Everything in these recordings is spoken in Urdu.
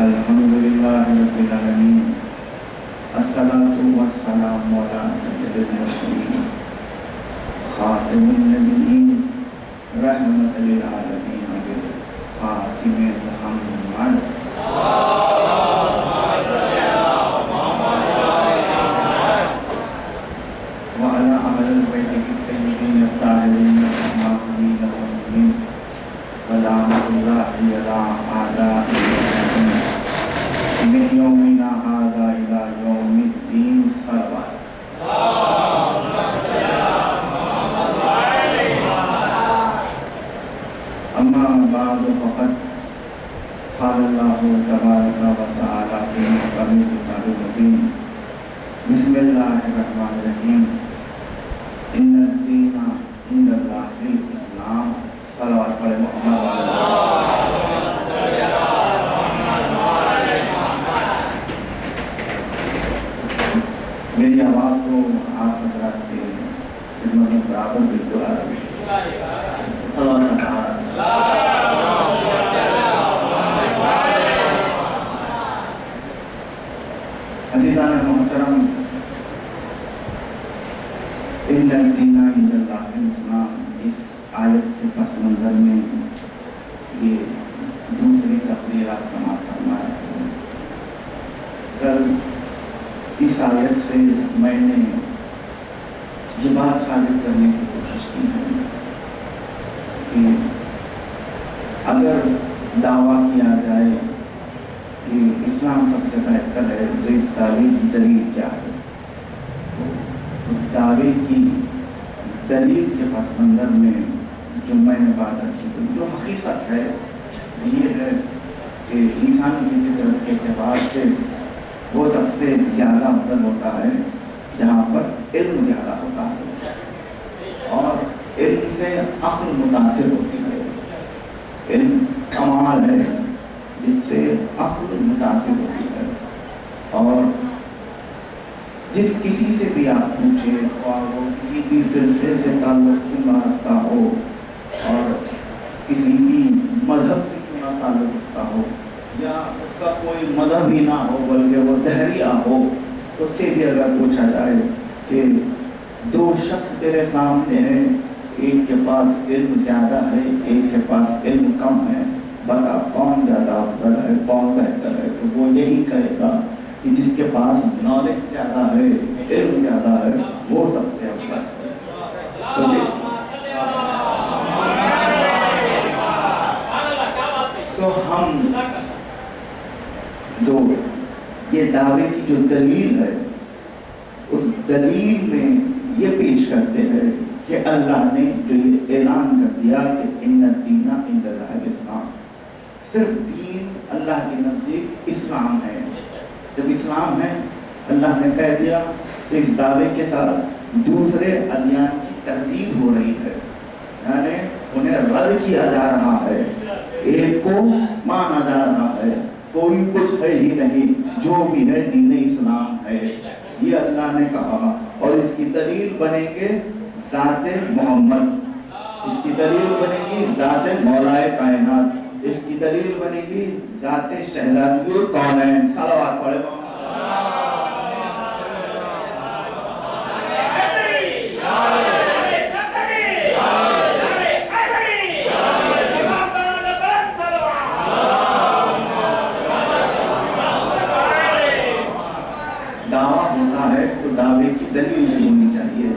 الحمدللہ رب العالمین، الصلاۃ والسلام علی سید المرسلین، خاتم النبیین، رحمت للعالمین، قاسم محمد۔ وعلى أهل البيت الطيبين الطاهرين المعصومين المؤمنين، ولعنة الله على أعدائهم من يومنا هذا إلى يوم الدين، صلوات۔ أما بعد فقد قال الله تبارك وتعالى في محكم الكتاب المبين، بسم الله الرحمن الرحيم، ان الدین عند اللہ الاسلام، صلوات پڑھے محمد۔ میری آواز کو آپ حضرات کے خدمت میں برابر بالکل آ رہی ہے، صلوات کا سہارا۔ عزیزان محترم، ان الدین عند اللہ الاسلام، اس آیت کے پس منظر میں یہ دوسری تقریر آپ سماعت فرمائے۔ کل اس آیت سے میں نے یہ بات ثابت کرنے کی کوشش کی ہے کہ اگر دعویٰ کیا جائے کہ اسلام سب سے بہتر ہے تو اس دعوے کی دلیل کیا ہے؟ اس دعوے کی دلیل کے پس منظر میں جو میں نے بات رکھی، جو حقیقت ہے یہ ہے کہ انسان کی فطرت کے اعتبار سے وہ سب سے زیادہ افضل ہوتا ہے جہاں پر علم زیادہ ہوتا ہے، اور علم سے عقل متاثر ہوتی ہے۔ علم کمال ہے جس سے عقل متاثر ہوتی ہے، اور جس کسی سے بھی آپ پوچھیں، خواہ وہ کسی بھی فرقے سے تعلق کیوں نہ رکھتا ہو اور کسی بھی مذہب سے کیوں نہ تعلق رکھتا ہو، یا اس کا کوئی مذہب ہی نہ ہو بلکہ وہ دہریہ ہو، اس سے بھی اگر پوچھا جائے کہ دو شخص تیرے سامنے ہیں، ایک کے پاس علم زیادہ ہے، ایک کے پاس علم کم ہے، بتا کون زیادہ افضل ہے، کون بہتر ہے؟ تو وہ یہی کہے گا کہ جس کے پاس نالج زیادہ ہے، علم زیادہ ہے، وہ سب سے افضل ہے۔ تو ہم جو یہ دعوے کی جو دلیل ہے، اس دلیل میں یہ پیش کرتے ہیں کہ اللہ نے جو یہ اعلان کر دیا کہ ان الدین عند اللہ الاسلام، صرف دین اللہ کے نزدیک اسلام ہے۔ جب اسلام ہے، اللہ نے کہہ دیا تو اس دعوے کے ساتھ دوسرے ادیان کی تردید ہو رہی ہے، یعنی انہیں رد کیا جا رہا ہے، ایک کو مانا جا رہا ہے، کوئی کچھ ہے ہی نہیں، جو بھی ہے دین اسلام ہے، یہ اللہ نے کہا۔ اور اس کی دلیل بنیں گے ذات محمد، اس کی دلیل بنے گی ذات مولائے کائنات، اس کی دلیل بنے گی ذات شہزادی الکونین، صلوات پڑھے۔ دعویٰ ہوتا ہے تو دعوے کی دلیل بھی ہونی چاہیے۔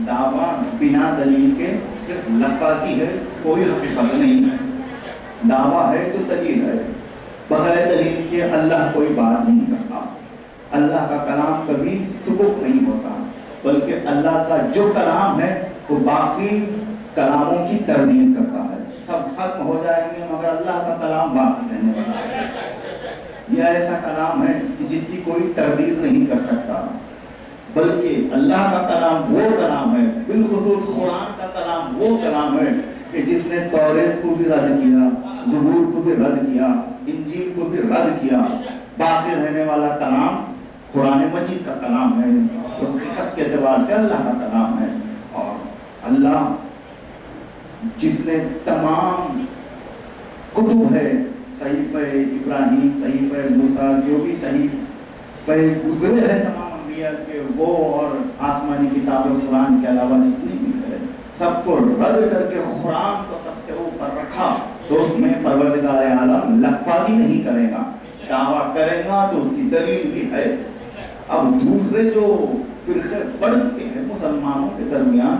دعویٰ بنا دلیل کے صرف لفظی ہے، کوئی حقیقت نہیں ہے۔ دعویٰ ہے تو دلیل ہے، بغیر دلیل کے اللہ کوئی بات نہیں کرتا، اللہ کا کلام کبھی ثبوت نہیں ہوتا، بلکہ اللہ کا جو کلام ہے وہ باقی کلاموں کی تردید کرتا ہے۔ سب ختم ہو جائیں گے مگر اللہ کا کلام باقی رہنے والا ہے۔ یہ ایسا کلام ہے کہ جس کی کوئی تردید نہیں کر سکتا، بلکہ اللہ کا کلام وہ کلام ہے، بالخصوص قرآن کا کلام وہ کلام ہے کہ جس نے توریت کو بھی رد کیا، زبور کو بھی رد کیا، انجیل کو بھی رد کیا۔ باقی رہنے والا کلام قرآن مجید کا کلام ہے، جو حقیقت کے اعتبار سے اللہ کا کلام ہے۔ اور اللہ جس نے تمام کتب ہے صحیفہ ابراہیم، صحیفہ موسیٰ، جو بھی صحیفہ گزرے ہیں تمام انبیاء کے، وہ اور آسمانی کتاب قرآن کے علاوہ جتنی بھی ہے، سب کو رد کر کے قرآن کو سب سے اوپر رکھا، تو اس میں پروردگار عالم لفظی نہیں کرے گا، دعویٰ کرے گا تو اس کی دلیل بھی ہے۔ اب دوسرے جو فرقے بڑھ چکے ہیں مسلمانوں کے درمیان،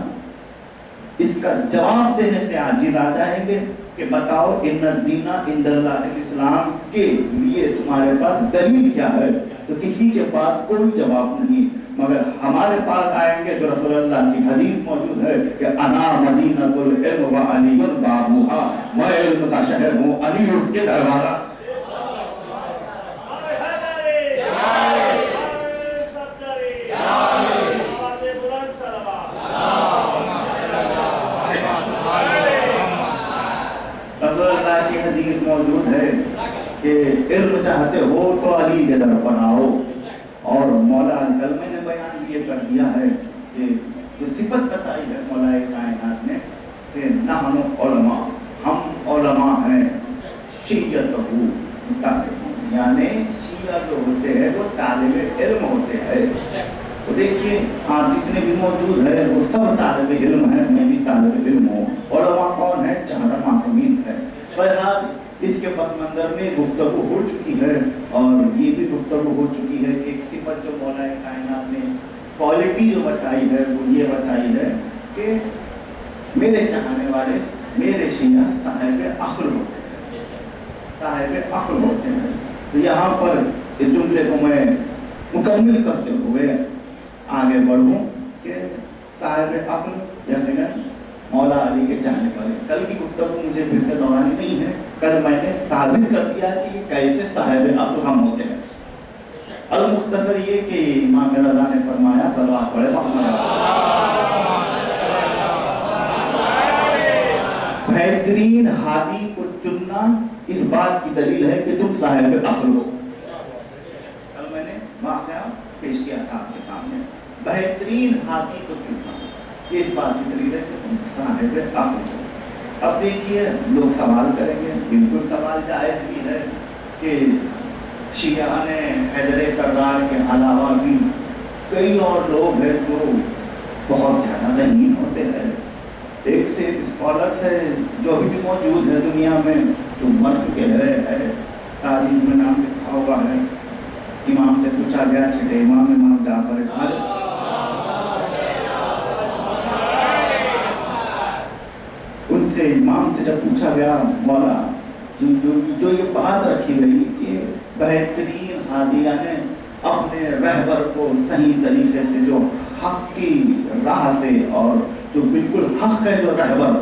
اس کا جواب دینے سے عاجز آ جائیں گے کہ بتاؤ ان الدین عند اللہ الاسلام کے لیے تمہارے پاس دلیل کیا ہے؟ تو کسی کے پاس کوئی جواب نہیں، مگر ہمارے پاس آئیں گے تو رسول اللہ کی حدیث موجود ہے کہ انا مدینۃ العلم و علی بابھا، میں علم کا شہر ہوں، علی اس کے دروازہ۔ رسول اللہ کی حدیث موجود ہے کہ علم چاہتے ہو تو علی کے در پر آؤ، اور مولا کلمہ نے بیان بھی یہ کر دیا ہے کہ جو صفت بتائی ہے مولا کائنات نے کہ نحن علماء، ہم علماء ہیں، شیعتہ طالب، یعنی شیعہ جو ہوتے ہیں وہ طالب علم ہوتے ہیں۔ تو دیکھیے آپ جتنے بھی موجود ہیں وہ سب طالب علم ہیں، میں بھی طالب علم ہوں۔ علماء کون ہیں؟ 4 معصومین ہیں۔ بہرحال اس کے پس منظر میں گفتگو ہو چکی ہے، اور یہ بھی گفتگو ہو چکی ہے کہ ایک صفت جو مولا کائنات نے کوالٹی جو بتائی ہے وہ یہ بتائی ہے کہ میرے چاہنے والے، میرے شیعہ صاحب عقل ہوتے ہیں، صاحب عقل ہوتے ہیں۔ تو یہاں پر اس جملے کو میں مکمل کرتے ہوئے آگے بڑھوں کہ صاحب عقل یقیناً مولا علی کے چاہنے والے۔ کل کی گفتگو مجھے پھر سے دہرانی نہیں ہے، کل میں نے ثابت کر دیا کہ کیسے صاحب عقل ہم ہوتے ہیں۔ المختصر یہ کہ امام رضا نے فرمایا، صلوات پڑھے محمد، بہترین ہادی کو چننا اس بات کی دلیل ہے کہ تم صاحب عقل ہو۔ کل میں نے واقعہ پیش کیا تھا آپ کے سامنے، بہترین ہادی کو چننا یہ اس بات کی دلیل ہے کہ تم صاحب عقل ہو۔ اب دیکھیے لوگ سوال کریں گے، بالکل سوال جائز بھی ہے کہ شیعہ نے حیدر کرار کے علاوہ بھی کئی اور لوگ ہیں جو بہت زیادہ ذہین ہوتے ہیں۔ ایک سے اسکالرس ہے جو بھی موجود ہے دنیا میں، جو مر چکے ہیں، تاریخ میں نام لکھا ہوا ہے۔ امام سے پوچھا گیا، چھٹے امام جعفر صادق، ان سے امام سے جب پوچھا گیا مولا جو یہ بات رکھی گئی کہ بہترین ہادیہ نے اپنے رہبر کو صحیح طریقے سے، جو حق کی راہ سے اور جو بالکل حق ہے جو رہبر،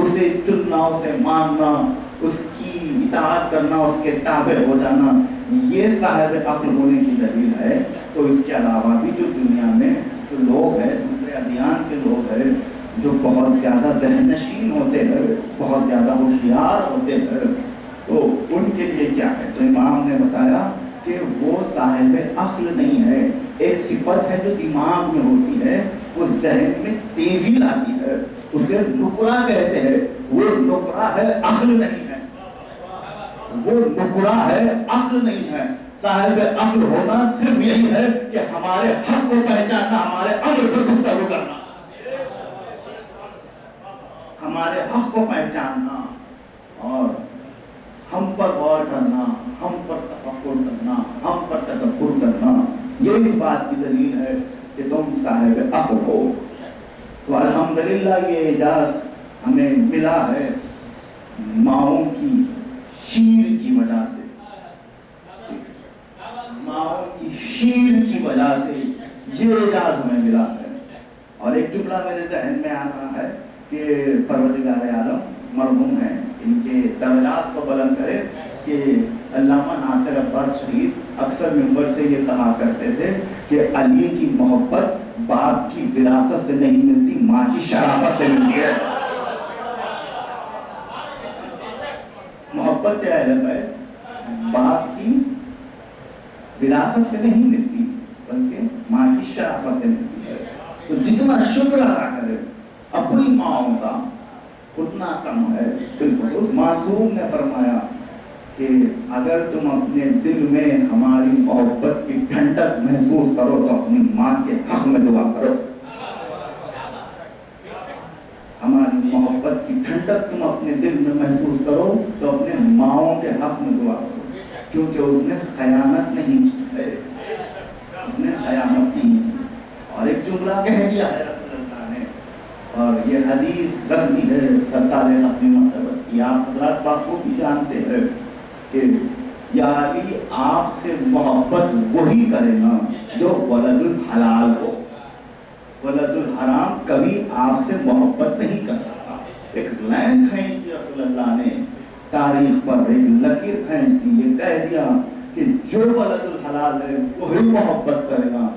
اسے چننا، اسے ماننا، اس کی اطاعت کرنا، اس کے تابع ہو جانا، یہ صاحب عقل ہونے کی دلیل ہے۔ تو اس کے علاوہ بھی جو دنیا میں جو لوگ ہیں، دوسرے ادیان کے لوگ ہیں، جو بہت زیادہ ذہن نشین ہوتے ہیں، بہت زیادہ ہوشیار ہوتے ہیں، تو ان کے لیے کیا ہے؟ تو امام نے بتایا کہ وہ صاحب عقل نہیں ہے، ایک صفت ہے جو دماغ میں ہوتی ہے، وہ ذہن میں تیزی لاتی ہے، اسے نقرہ کہتے ہیں۔ وہ نقرہ ہے، عقل نہیں ہے، وہ نقرہ ہے، عقل نہیں ہے۔ صاحب عقل ہونا صرف یہی ہے کہ ہمارے حق کو پہچاننا، ہمارے عمل پر گفتگو کرنا، ہمارے حق کو پہچاننا اور ہم پر غور کرنا، ہم پر تفکر کرنا، ہم پر تدبر کرنا، یہ اس بات کی دلیل ہے کہ تم صاحب عقل ہو۔ تو الحمدللہ یہ اعزاز ہمیں ملا ہے ماؤں کی شیر کی وجہ سے، ماؤں کی شیر کی وجہ سے یہ اعزاز ہمیں ملا ہے۔ اور ایک جملہ میرے ذہن میں آ رہا ہے کہ پروردگار عالم مرحوم ہیں، ان کے درجات کو بلند کرے، کہ علامہ ناصر عباس شہید اکثر منبر سے یہ کہا کرتے تھے کہ علی کی محبت باپ کی وراثت سے نہیں ملتی، ماں کی شرافت سے ملتی ہے۔ محبت کیا ہے؟ باپ کی وراثت سے نہیں ملتی بلکہ ماں کی شرافت سے ملتی ہے۔ تو جتنا شکر ادا کرے اپنی ماں کا اتنا کم ہے۔ بالخصوص معصوم نے فرمایا کہ اگر تم اپنے دل میں ہماری محبت کی ٹھنڈک محسوس کرو تو اپنی ماں کے حق میں دعا کرو. ہماری محبت کی ٹھنڈک تم اپنے دل میں محسوس کرو تو اپنے ماؤں کے حق میں دعا کرو, کیونکہ اس نے خیانت نہیں کی ہے, اس نے خیانت نہیں کی. اور ایک جملہ کہہ دیا ہے رسول اللہ نے, اور یہ حدیث رکھ دی ہے سرکار اپنی مرتبت کی. آپ حضرات بات کو بھی جانتے ہیں کہ یا علی آپ سے محبت وہی کرے گا جو ولد الحلال ہو, ولد الحرام کبھی آپ سے محبت نہیں کر سکتا. ایک لائن کھینچ دی رسول اللہ نے تاریخ پر, ایک لکیر کھینچ دی, یہ کہہ دیا کہ جو ولد الحلال ہے وہی محبت کرے گا,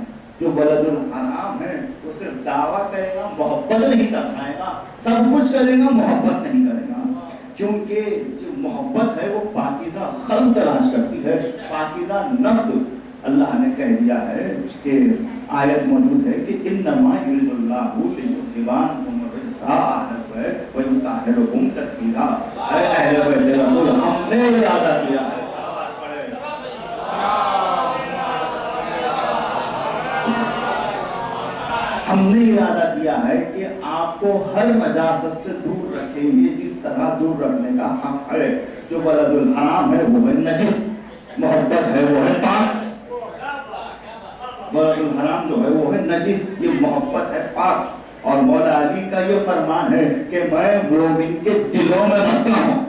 جو ولد الحرام ہے وہ صرف دعویٰ کرے گا, محبت نہیں کر پائے گا, سب کچھ کرے گا محبت نہیں کرے گا. کیونکہ جو محبت ہے وہ پاکیزہ قلب تلاش کرتی ہے, پاکیزہ نفس. اللہ نے کہہ دیا ہے کہ آیت موجود ہے کہ انما یرید اللہ لیذھب عنکم الرجس اہل البیت ویطہرکم تطہیرا. اے اہل بیت رسول, ہم نے ارادہ کیا ہے, ہم نے ارادہ کیا ہے کہ آپ کو ہر نجاست سے دور رکھیں گے جس طرح دور رکھنے کا حق ہے. جو ولد الحرام ہے وہ ہے نجس, محبت ہے وہ ہے پاک. ولد الحرام جو ہے وہ ہے نجس, یہ محبت ہے پاک. اور مولا علی کا یہ فرمان ہے کہ میں مومن کے دلوں میں بستا ہوں,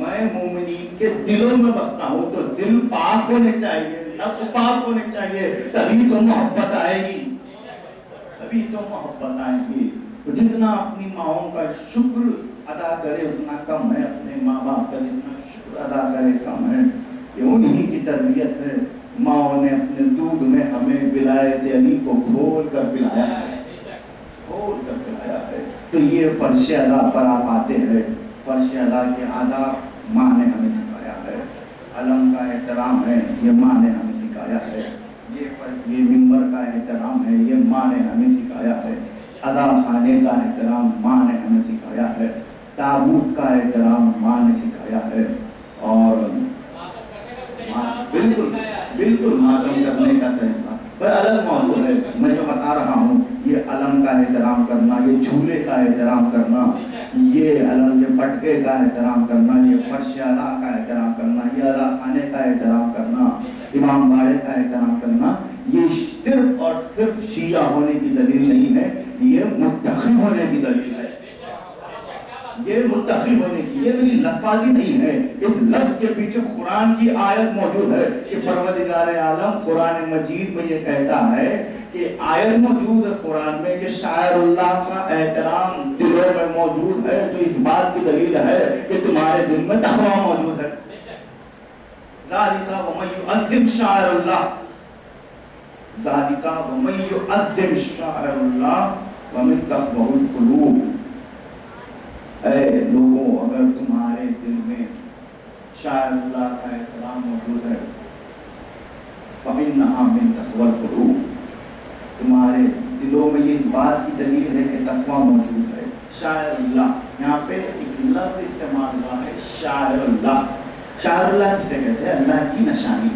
میں مومنین کے دلوں میں بستا ہوں. تو دل پاک ہونے چاہیے, نفس پاک ہونے چاہیے, تبھی تو محبت آئے گی, تبھی تو محبت آئے گی. تو جتنا اپنی ماؤں کا شکر ادا کرے اتنا کم ہے, اپنے ماں باپ کا جتنا شکر ادا کرے کم ہے. یہ انہی کی تربیت ہے. ماؤں نے اپنے دودھ میں ہمیں ولایت علی کو گھول کر پلایا ہے, گھول کر پلایا ہے. تو یہ فرش ادا پر آپ آتے ہیں. فرش ادا کے آداب ماں نے ہمیں سکھایا ہے. علم کا احترام ہے, یہ ماں نے ہمیں سکھایا ہے. یہ منبر کا احترام ہے, یہ ماں نے ہمیں سکھایا ہے. ادا خانے کا احترام ماں نے ہمیں سکھایا ہے. تابوت کا احترام ماں نے سکھایا ہے. اور بالکل بالکل ماتم کرنے کا طریقہ پر الگ موضوع ہے. میں جو بتا رہا ہوں یہ علم کا احترام کرنا, یہ جھولے کا احترام کرنا, یہ علم کے پٹکے کا احترام کرنا, یہ فرش ادا کا احترام کرنا, یہ ادا خانے کا احترام کرنا, امام باڑے کا احترام کرنا, یہ صرف اور صرف شیعہ ہونے کی دلیل نہیں ہے, یہ متقی ہونے کی دلیل ہے. یہ متقی ہونے کی, یہ میری لفظی نہیں ہے. اس لفظ کے پیچھے قرآن کی آیت موجود ہے کہ پروردگار عالم قرآن مجید میں یہ کہتا ہے کہ آیت موجود ہے قرآن میں کہ شاعر اللہ کا احترام دلوں میں موجود ہے, جو اس بات کی دلیل ہے کہ تمہارے دل میں تقویٰ موجود ہے. ذالک ومن یعظم شاعر اللہ, ذالک ومن یعظم شاعر اللہ ومن تقویٰ القلوب. اے لوگوں, اگر تمہارے دل میں شاعر اللہ کا احترام موجود ہے, فَإِنَّهَا مِن تَقْوَى الْقُلُوبِ, تمہارے دلوں میں یہ اس بات کی دلیل ہے کہ تقویٰ موجود ہے. شاعر اللہ, یہاں پہ ایک لفظ استعمال ہوا ہے شاعر اللہ. شاعر اللہ کسے کہتے ہیں؟ اللہ کی نشانی.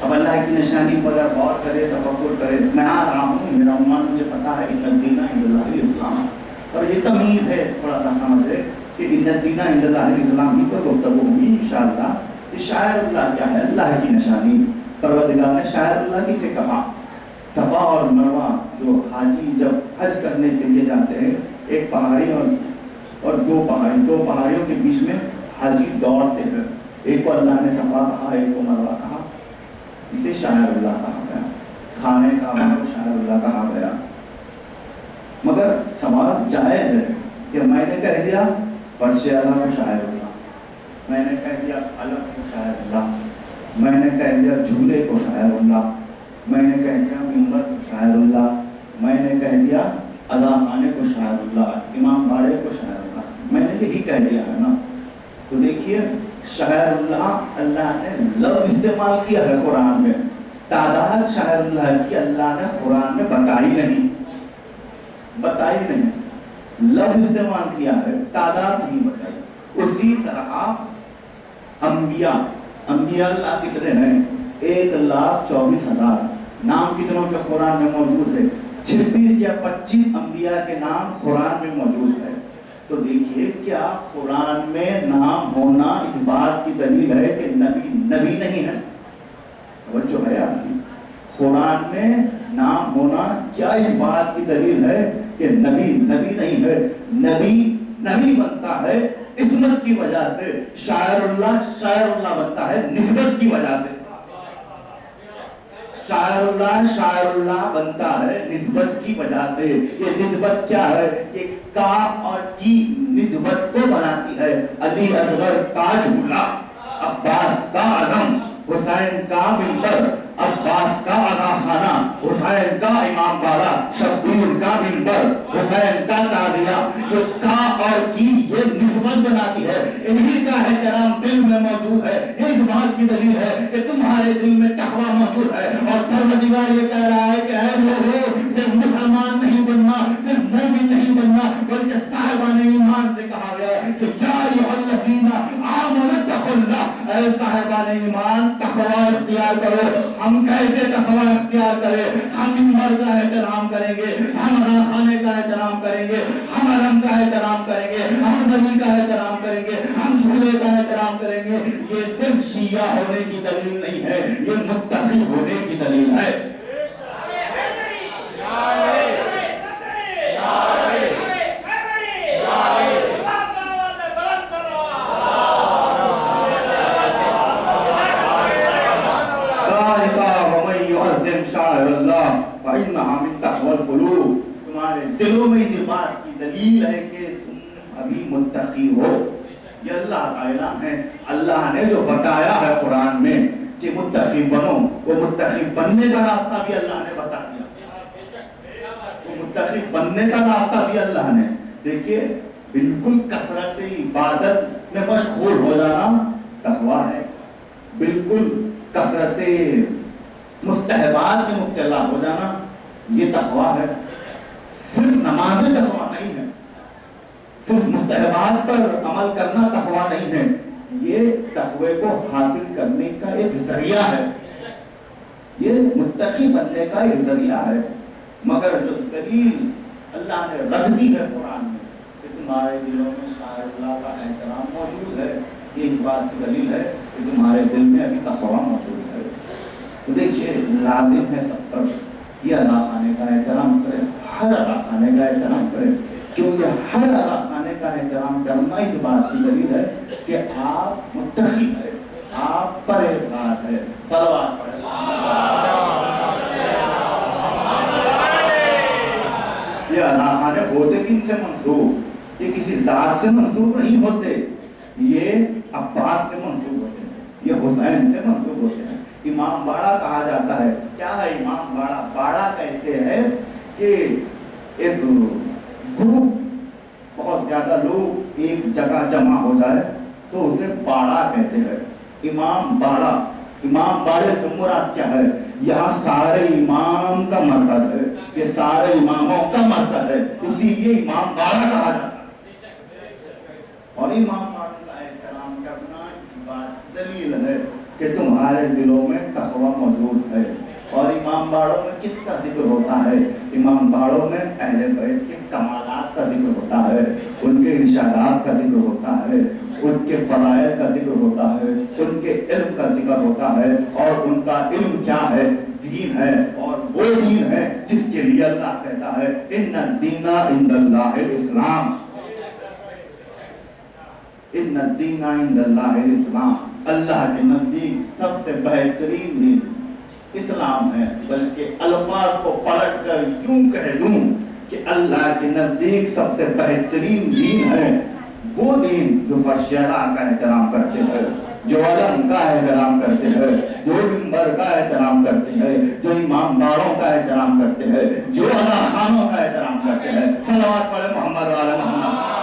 اب اللہ کی نشانی پر اگر غور کرے, تفکر کرے, میں آ رہا ہوں, میرا عنوان مجھے پتا ہے ان الدین عند اللہ الاسلام, اور یہ تمیز ہے تھوڑا سا سمجھ ہے کہ ان الدین عند اللہ الاسلام ہی پر گفتگو ہوگی انشاءاللہ. کہ شاعر اللہ کیا ہے؟ اللہ کی نشانی. پروردگار نے شاعر اللہ کسے کہا؟ صفا اور مروہ جو حاجی جب حج کرنے کے لیے جاتے ہیں, ایک پہاڑی اور دو پہاڑیوں کے بیچ میں حاجی دوڑتے ہیں. ایک کو اللہ نے صفا کہا, ایک کو مروہ کہا, اسے شاعر اللہ کہا گیا. خانے کعبہ کو شاعر اللہ کہا گیا. مگر سوال جائز ہے کہ میں نے کہہ دیا فرش اعلیٰ کو شاعر اللہ, میں نے کہہ دیا علم کو شاعر اللہ, میں نے کہہ دیا جھولے کو شاعر اللہ, میں نے کہہ دیا منبر کو شاعر اللہ, میں نے کہہ دیا ادا خانے کو شاعر اللہ, امام باڑے کو شاعر اللہ, میں نے یہی کہہ دیا ہے نا. تو دیکھیے شاعر اللہ, اللہ نے لفظ استعمال کیا ہے قرآن میں, تعداد شاعر اللہ کی اللہ نے قرآن میں بتائی نہیں, لفظ استعمال کیا ہے, تعداد نہیں بتائی. اسی طرح انبیاء اللہ کتنے ہیں؟ 1,24,000 نام کتنوں کے قرآن میں موجود ہے؟ 26 یا 25 انبیاء کے نام قرآن میں موجود ہے۔ تو دیکھیے کیا قرآن میں نام ہونا اس بات کی دلیل ہے کہ نبی نہیں ہے؟ توجہ ہے آپ کی؟ قرآن میں نام ہونا کیا اس بات کی دلیل ہے کہ نبی نہیں ہے؟ نبی بنتا ہے عصمت کی وجہ سے، شاعر اللہ بنتا ہے نسبت کی وجہ سے۔ شاعر اللہ بنتا ہے نسبت کی وجہ سے۔ یہ نسبت کیا ہے؟ یہ کا اور کی نسبت کو بناتی ہے۔ علی اصغر کا جھولا، عباس کا علم، حسین کا منبر، عباس کا آغا خانہ، حسین کا امام باڑہ، شبیر کا منبر، حسین کا تعزیہ۔ یہ کا اور کی یہ نسبت بناتی ہے۔ انہی کا احترام دل میں موجود ہے۔ یہ اس بات کی دلیل ہے کہ تمہارے دل میں تقویٰ موجود ہے، اور پروردگار یہ کہہ رہا ہے کہ اے لوگوں، صرف مسلمان نہیں بننا، صرف مومن نہیں بننا، بلکہ صاحبان ایمان سے کہا گیا ہے کہ یا ایھا الذین آمنوا اتقوا اللہ، اے صاحبان ایمان تقویٰ اختیار کرو۔ ہم کیسے تقویٰ اختیار کریں؟ ہم منبر کا احترام کریں گے، ہم خانے کا احترام کریں گے، ہم علم کا احترام کریں گے، ہم نبی کا احترام کریں گے، ہم جھولے کا احترام کریں گے۔ یہ صرف شیعہ ہونے کی دلیل نہیں ہے، یہ متقی ہونے کی دلیل ہے۔ تمہارے دلوں میں یہ بات کی دلیل ہے کہ تم ابھی متقی ہو۔ یہ اللہ کا اعلان ہے۔ اللہ نے جو بتایا ہے قرآن میں کہ متقی بنو، وہ متقی بننے کا راستہ بھی اللہ نے بتا دیا۔ وہ متقی بننے کا راستہ بھی اللہ نے، دیکھیے بالکل کثرت عبادت میں مشغول ہو جانا تقویٰ ہے، بالکل کثرت مستحبات میں مبتلا ہو جانا یہ تقویٰ ہے۔ صرف نمازیں تقویٰ نہیں ہے، صرف مستحبات پر عمل کرنا تقویٰ نہیں ہے، یہ تقوی کو حاصل کرنے کا ایک ذریعہ ہے، یہ متقی بننے کا ایک ذریعہ ہے۔ مگر جو دلیل اللہ نے رکھ دی ہے قرآن میں کہ تمہارے دلوں میں شاعر اللہ کا احترام موجود ہے، یہ اس بات کی دلیل ہے کہ تمہارے دل میں ابھی تقویٰ موجود ہے۔ تو دیکھیے لازم ہے سب پر یہ ادا خانے کا احترام کرے، ہر ادا خانے کا احترام کرے، کیونکہ ہر ادا خانے کا احترام کرنا اس بات کی دلیل ہے کہ آپ متقی ہیں، آپ پرہیزگار ہیں۔ صلوات پڑھیں۔ یہ ادا خانے ہوتے کن سے منسوب؟ یہ کسی ذات سے منسوب نہیں ہوتے، یہ عباس سے منسوب ہوتے ہیں، یہ حسین سے منسوب ہوتے ہیں۔ امام باڑہ کہا جاتا ہے، کیا ہے امام باڑہ؟ باڑہ کہتے ہیں کہ ایک گروپ، بہت زیادہ لوگ ایک جگہ جمع ہو جائے تو اسے باڑہ کہتے ہیں۔ امام باڑہ، امام باڑے سے مراد کیا ہے؟ یہاں سارے امام کا مرکز ہے، یہ سارے اماموں کا مرکز ہے، اسی لیے امام باڑہ کہا جاتا ہے۔ اور امام باڑے کا احترام کرنا اس بات دلیل ہے کہ تمہارے دلوں میں تقویٰ موجود ہے۔ اور امام باڑوں میں کس کا ذکر ہوتا ہے؟ امام باڑوں میں اہل بیت کے کمالات کا ذکر ہوتا ہے، ان کے ارشادات کا ذکر ہوتا ہے، ان کے فضائل کا ذکر ہوتا ہے، ان کے علم کا ذکر ہوتا ہے، اور ان کا علم کیا ہے؟ دین ہے، اور وہ دین ہے جس کے لیے اللہ کہتا ہے ان الدین عند اللہ الاسلام، ان الدین عند اللہ الاسلام، اللہ کے نزدیک سب سے بہترین دین اسلام ہے۔ بلکہ الفاظ کو پلٹ کر یوں کہہ دوں کہ اللہ کے نزدیک سب سے بہترین دین ہے وہ دین جو فرش اعلیٰ کا احترام کرتے ہیں، جو علم کا احترام کرتے ہیں، جو منبر کا احترام کرتے ہیں، جو امام باڑوں کا احترام کرتے ہیں، جو اعلیٰ خانوں کا احترام کرتے ہیں۔ صلوات پڑھیں محمد وعلی محمد۔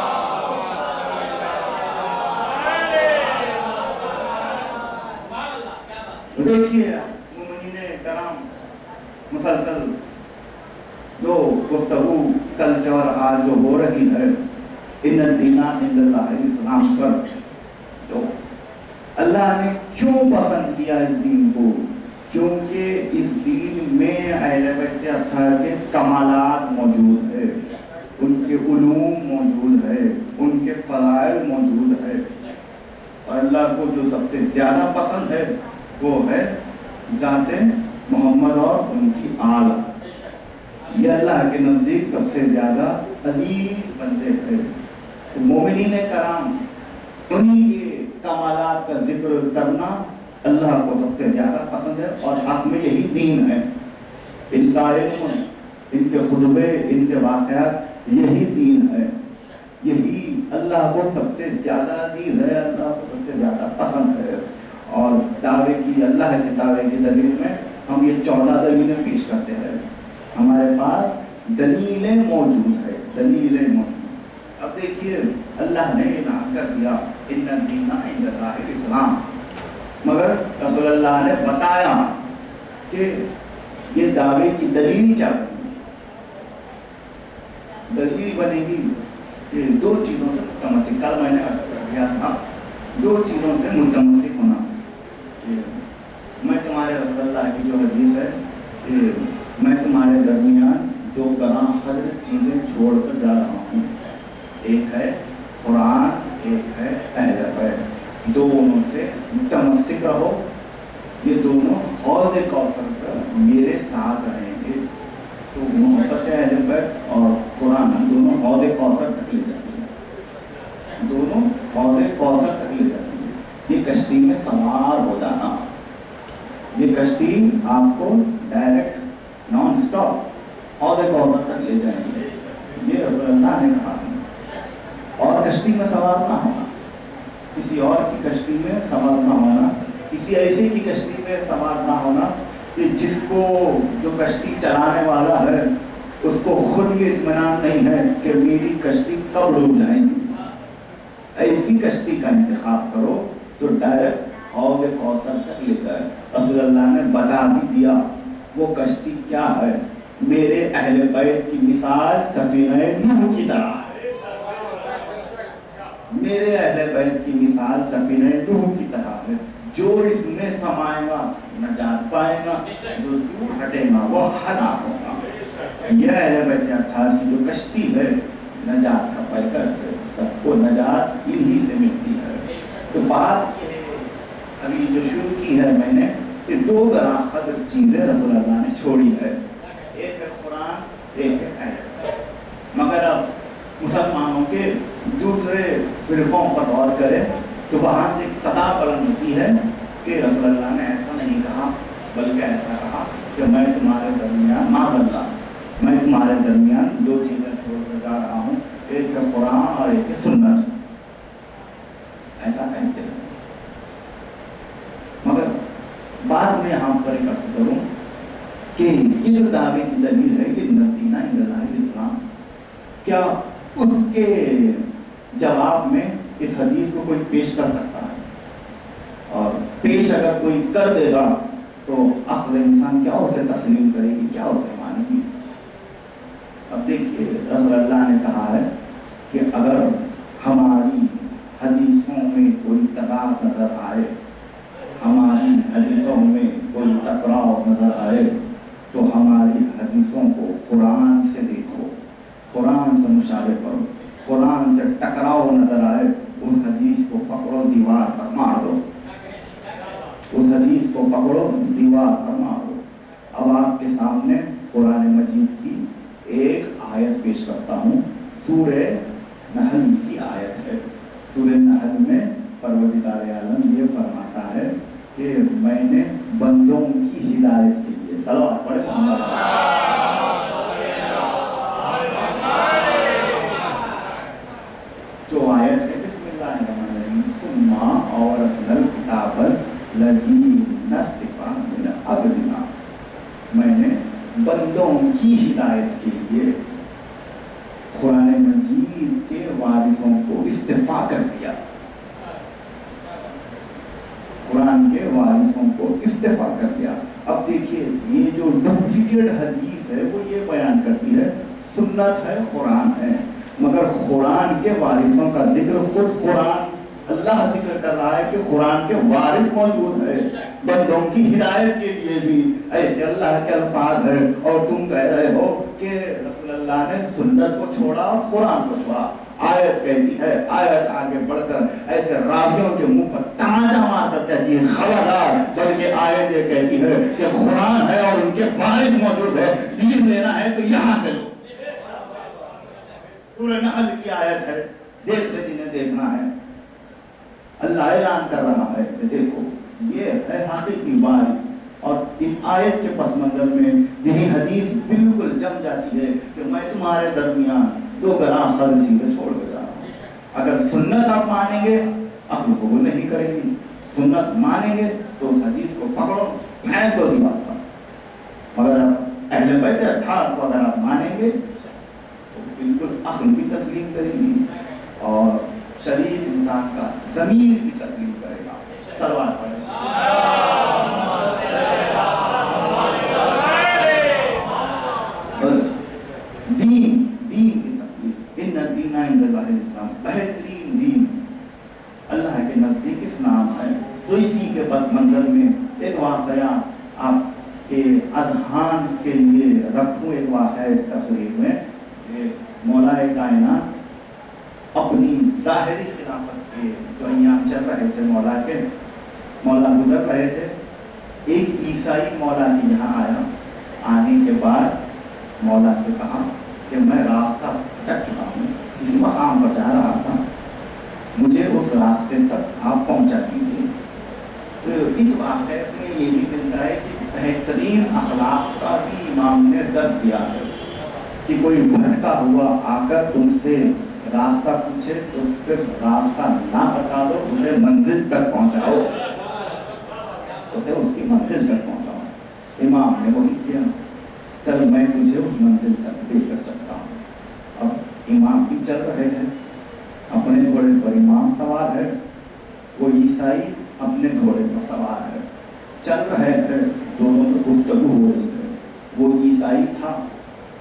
دیکھیے مومنین کرام، مسلسل جو گفتگو کل سے اور آج جو ہو رہی ہے ان الدین عند اللہ الاسلام پر، جو اللہ اللہ نے کیوں پسند کیا اس دین کو؟ کیونکہ اس دین میں اہل بیت اطہار کے کمالات موجود ہے، ان کے علوم موجود ہے، ان کے فضائل موجود ہے، اور اللہ کو جو سب سے زیادہ پسند ہے وہ ہے ذات محمد اور ان کی آل۔ یہ اللہ کے نزدیک سب سے زیادہ عزیز بندے ہیں۔ تو مومنین کرام انہی کے کمالات کا ذکر کرنا اللہ کو سب سے زیادہ پسند ہے، اور حق میں یہی دین ہے۔ ان کا علم، ان کے خطبے، ان کے واقعات، یہی دین ہے، یہی اللہ کو سب سے زیادہ عزیز ہے، اللہ کو سب سے زیادہ پسند ہے۔ اور دعوے کی، اللہ کے دعوے کی دلیل میں ہم یہ 14 دلیلیں پیش کرتے ہیں۔ ہمارے پاس دلیلیں موجود ہے، دلیلیں موجود۔ اب دیکھیے اللہ نے اعلان کر دیا ان الدین عند اللہ الاسلام، مگر رسول اللہ نے بتایا کہ یہ دعوے کی دلیل کیا بنے گی۔ دلیل بنے گی کہ 2 چیزوں سے متمسک، کل میں نے عرض کر دیا تھا 2 چیزوں سے متمسک ہونا۔ میں تمہارے رسول اللہ کی جو حدیث ہے کہ میں تمہارے درمیان 2 گراں قدر چیزیں چھوڑ کر جا رہا ہوں، ایک ہے قرآن، ایک ہے اہل بیت، دونوں سے متمسک رہو۔ یہ دونوں حوض کوثر پر میرے ساتھ رہیں گے۔ تو محبت اہل بیت اور قرآن دونوں حوض کوثر تک لے جاتی ہیں، دونوں حوض کوثر تک لے جاتی ہیں۔ یہ کشتی میں سوار ہو جانا، یہ کشتی آپ کو ڈائریکٹ نان سٹاپ حوض کوثر تک لے جائیں گے، یہ رسول اللہ نے کہا۔ اور کشتی میں سوار نہ ہونا، کسی اور کی کشتی میں سوار نہ ہونا، کسی ایسے کی کشتی میں سوار نہ ہونا کہ جس کو، جو کشتی چلانے والا ہے اس کو خود یہ اطمینان نہیں ہے کہ میری کشتی کب ڈوب جائے گی۔ ایسی کشتی کا انتخاب کرو تو ڈائریکٹ حوض کوثر تک لے جائے۔ رسول اللہ نے بتا بھی دیا وہ کشتی کیا ہے، میرے اہل بیت کی مثال سفینہ نوح کی طرح ہے، میرے اہل بیت کی مثال سفینہ نوح کی طرح ہے، جو اس میں سمائے گا نجات پائے گا، جو دور ہٹے گا وہ ہلاک ہوگا۔ یہ اہل بیت اطہار کی جو کشتی ہے نجات کا پیکر ہے، سب کو نجات انہی سے ملتی ہے۔ تو بات یہ ہے ابھی جو شروع کی ہے میں نے کہ 2 گراں قدر چیزیں رسول اللہ نے چھوڑی ہے، ایک ہے قرآن، ایک ہے اہل بیت۔ مگر اب مسلمانوں کے دوسرے فرقوں پر غور کریں تو وہاں سے ایک صدا بلند ہوتی ہے کہ رسول اللہ نے ایسا نہیں کہا، بلکہ ایسا کہا کہ میں تمہارے درمیان، معاذ اللہ، میں تمہارے درمیان 2 چیزیں چھوڑ کر جا رہا ہوں، ایک ہے قرآن اور ایک ہے سنت، ایسا کہتے ہیں۔ مگر بعد میں یہاں پر ایک عرض کروں کہ یہ جو دعوے کی دلیل ہے کہ ان الدین عند اللہ الاسلام، کیا اس کے جواب میں اس حدیث کو کوئی پیش کر سکتا ہے؟ اور پیش اگر کوئی کر دے گا تو عقل انسان کیا اسے تسلیم کرے گی، کیا اسے مانے گی؟ اب دیکھیے رسول اللہ نے کہا ہے کہ اگر ہماری حدیثوں میں کوئی تضاد نظر آئے، ہماری حدیثوں میں کوئی ٹکراؤ نظر آئے تو ہماری حدیثوں کو قرآن سے دیکھو، قرآن سے مشاہدہ کرو، قرآن سے ٹکراؤ نظر آئے اس حدیث کو پکڑو دیوار پر مار دو، اس حدیث کو پکڑو دیوار پر مار دو۔ اب آپ کے سامنے قرآن مجید کی ایک آیت پیش کرتا ہوں، سورہ نحل کی آیت ہے۔ سورہ نحل میں پروردگار عالم یہ فرماتا ہے کہ میں نے بندوں کی ہدایت کے لیے، صلوات پڑھیں محمد، جو آیت ہے بسم اللہ الرحمن الرحیم، ثم اورثنا الکتاب الذین اصطفیٰ من عبادنا، میں نے بندوں کی ہدایت کے لیے قرآن مجید کے وارثوں کو استفاء کر دیا، قرآن کے وارثوں کو استفاء کر دیا۔ اب دیکھیے یہ جو ڈپلیکیٹ حدیث ہے وہ یہ بیان کرتی ہے سنت ہے، قرآن ہے، مگر قرآن کے وارثوں کا ذکر خود قرآن اللہ ذکر کر رہا ہے کہ قرآن کے وارث موجود ہے بندوں کی ہدایت کے لیے بھی ایسے اللہ کے الفاظ ہیں، اور تم کہہ رہے ہو کہ رسول اللہ نے سنت کو چھوڑا اور قرآن کو چھوڑا۔ آیت کہتی ہے، آیت آگے بڑھ کر ایسے راویوں کے منہ پر تانچا مار کر کہتی ہے خبردار، بلکہ آیت یہ کہتی ہے کہ قرآن ہے اور ان کے وارث موجود ہے، دین لینا ہے تو یہاں سے لو۔ سورہ نحل کی آیت ہے، دیکھ لے جنہیں دیکھنا ہے۔ اللہ اعلان کر رہا ہے کہ دیکھو یہ ہے حقیقی وارث، اور اس آیت کے پس منظر میں یہی حدیث بالکل جم جاتی ہے کہ میں تمہارے درمیان دو گراں خرچ چیزیں چھوڑ کے جا رہا ہوں۔ اگر سنت آپ مانیں گے عقل قبول نہیں کرے گی، سنت مانیں گے تو اس حدیث کو پکڑو، پھینک دو دیوار پر۔ مگر اہل بیت اطہار کو اگر آپ مانیں گے تو بالکل عقل بھی تسلیم کریں گی اور شریف انسان کا ضمیر بھی تسلیم کرے گا۔ سلوات پڑھیں۔ دین کی تکلیف، ان الدین عند اللہ الاسلام، بہترین دین اللہ کے نزدیک اسلام ہے۔ تو اسی کے پس منظر میں ایک واقعہ آپ کے اذہان کے لیے رکھوں، ایک واقعہ اس تقریب میں کہ مولا کائنات اپنی ظاہری خلافت کے جو ایام چل رہے تھے مولا گزر رہے تھے، ایک عیسائی مولا کے یہاں آیا۔ آنے کے بعد مولا سے کہا کہ میں راستہ بھٹک چکا ہوں، کسی مقام پر جا رہا تھا، مجھے اس راستے تک آپ پہنچا دیجیے۔ تو اس واقعے میں یہ بھی ملتا ہے کہ بہترین اخلاق کا بھی امام نے درس دیا ہے کہ کوئی بھٹکا ہوا آ کر تم سے راستہ پوچھے تو صرف راستہ نہ بتا دو، اسے منزل تک پہنچاؤ، اسے اس کی منزل تک پہنچاؤ۔ امام نے وہی کیا، چل میں تجھے اس منزل تک لے کر چلتا ہوں۔ اب امام بھی چل رہے ہیں، اپنے گھوڑے پر امام سوار ہے، وہ عیسائی اپنے گھوڑے پر سوار ہے، چل رہے تھے، دونوں میں گفتگو ہو رہی ہے۔ وہ عیسائی تھا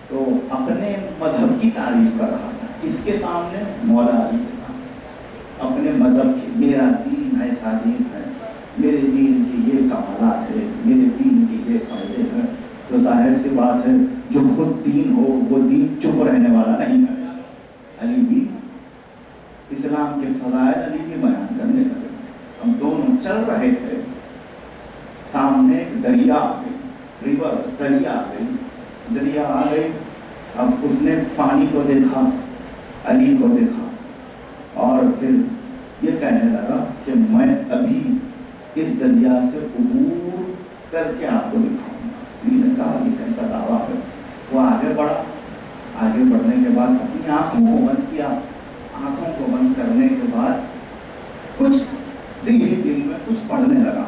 تو اپنے مذہب کی تعریف کر رہا تھا، کس کے سامنے؟ مولا علی کے سامنے، اپنے مذہب کی، میرا دین ایسا دین ہے، میرے دین کی یہ کمالات ہے، میرے دین کی یہ فائدے ہیں۔ تو ظاہر سی بات ہے جو خود دین ہو وہ دین چپ رہنے والا نہیں ہے۔ علی بھی اسلام کے فضائل علی بھی بیان کرنے لگے۔ ہم دونوں چل رہے تھے، سامنے ایک دریا آ گئی، ریور، دریا آ گئی۔ اب اس نے پانی کو دیکھا، علی کو دیکھا، اور پھر یہ کہنے لگا کہ میں ابھی اس دریا سے عبور کر کے آپ کو دکھاؤں گا۔ علی نے کہا یہ کیسا دعویٰ ہے؟ وہ آگے بڑھا، آگے بڑھنے کے بعد اپنی آنکھوں کو بند کیا، آنکھوں کو بند کرنے کے بعد کچھ دل میں کچھ پڑھنے لگا۔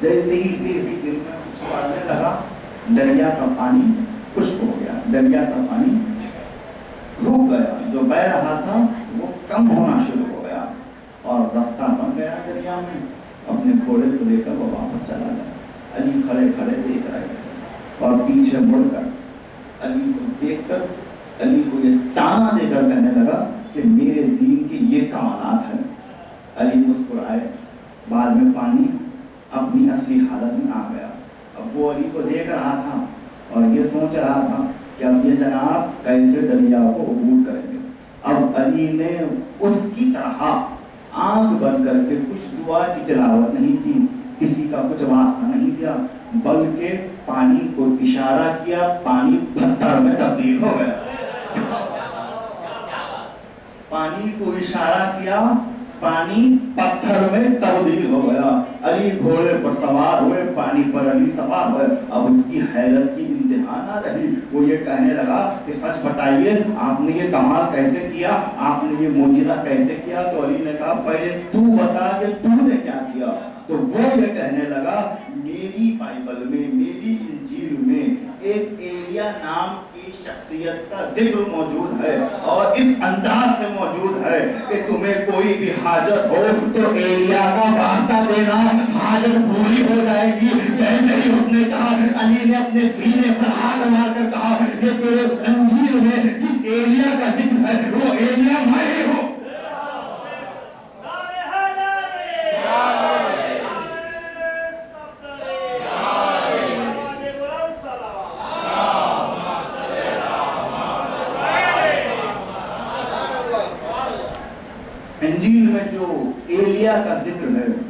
جیسے ہی دل میں کچھ پڑھنے لگا، دریا کا پانی خشک ہو گیا، دریا کا پانی رک گیا، جو بہ رہا تھا وہ کم ہونا شروع ہو گیا اور راستہ بن گیا دریا میں۔ اپنے گھوڑے کو لے کر وہ واپس چلا گیا۔ علی کھڑے کھڑے دیکھ رہے اور پیچھے مڑ کر علی کو دیکھ کر علی کو یہ تانا دے کر کہنے لگا کہ میرے دین کے یہ کمالات ہیں۔ علی مسکرائے، بعد میں پانی اپنی اصلی حالت میں آ گیا۔ اب وہ علی کو دیکھ رہا تھا اور یہ سوچ رہا تھا کہ اب یہ جناب کیسے دریا کو عبور کریں گے۔ اب علی نے اس کی طرح آنکھ بند کر کے کچھ دعا کی تلاوت نہیں کی، کسی کا کچھ واسطہ نہیں دیا، بلکہ پانی کو اشارہ کیا، پانی پتھر میں تبدیل ہو گیا۔ پانی کو اشارہ کیا، پانی پتھر میں تبدیل ہو گیا۔ علی گھوڑے پر سوار ہوئے، پانی پر علی سوار ہوئے۔ اب اس کی حیرت کی انتہا نہ رہی، وہ یہ کہنے لگا کہ سچ بتائیے آپ نے یہ کمال کیسے کیا، آپ نے یہ معجزہ کیسے کیا؟ تو علی نے کہا پہلے تو بتا کہ تو نے کیا کیا۔ تو وہ یہ کہنے لگا میری بائبل میں، میری انجیل میں ایک ایلیا نام کی شخصیت کا ذکر موجود ہے، اور اس انداز سے موجود ہے کہ تمہیں کوئی بھی حاجت ہو تو ایلیا کا واسطہ دینا، حاجت پوری ہو جائے گی۔ جیسے ہی اس نے کہا، علی نے اپنے سینے پر ہاتھ مار کر کہا کہ تیرے انجیل میں جس ایلیا کا ذکر ہے وہ ایلیا میں ہوں۔